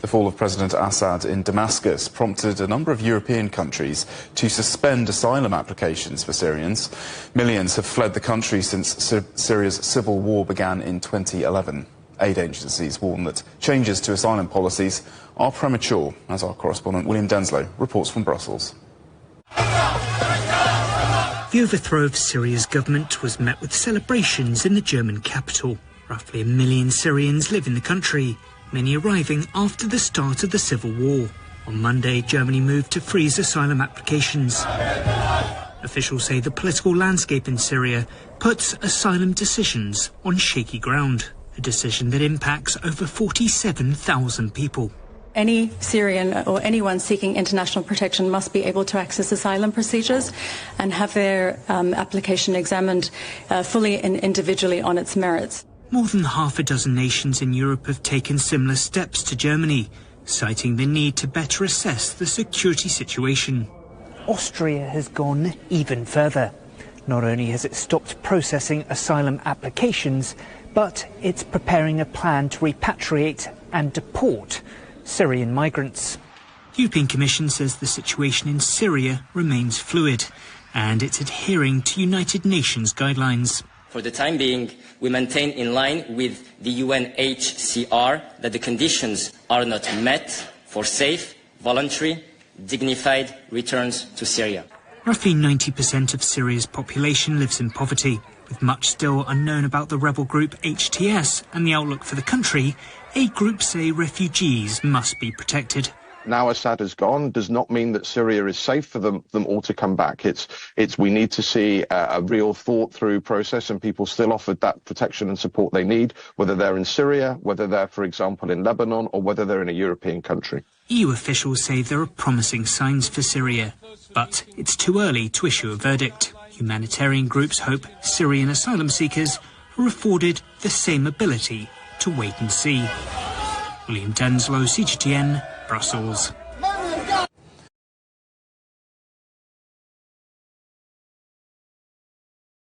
The fall of President Assad in Damascus prompted a number of European countries to suspend asylum applications for Syrians. Millions have fled the country since Syria's civil war began in 2011. Aid agencies warn that changes to asylum policies are premature, as our correspondent William Denslow reports from Brussels. The overthrow of Syria's government was met with celebrations in the German capital. Roughly 1 million Syrians live in the country, many arriving after the start of the civil war. On Monday, Germany moved to freeze asylum applications. Officials say the political landscape in Syria puts asylum decisions on shaky ground, a decision that impacts over 47,000 people. Any Syrian or anyone seeking international protection must be able to access asylum procedures and have their application examined fully and individually on its merits. More than half a dozen nations in Europe have taken similar steps to Germany, citing the need to better assess the security situation. Austria has gone even further. Not only has it stopped processing asylum applications, but it's preparing a plan to repatriate and deport Syrian migrants. The European Commission says the situation in Syria remains fluid, and it's adhering to United Nations guidelines. For the time being, we maintain in line with the UNHCR that the conditions are not met for safe, voluntary, dignified returns to Syria. Roughly 90% of Syria's population lives in poverty. With much still unknown about the rebel group HTS and the outlook for the country, aid groups say refugees must be protected. Now Assad is gone does not mean that Syria is safe for them all to come back. We need to see a real thought-through process, and people still offered that protection and support they need, whether they're in Syria, whether they're, for example, in Lebanon, or whether they're in a European country. EU officials say there are promising signs for Syria, but it's too early to issue a verdict. Humanitarian groups hope Syrian asylum seekers are afforded the same ability to wait and see. William Denslow, CGTN, Brussels.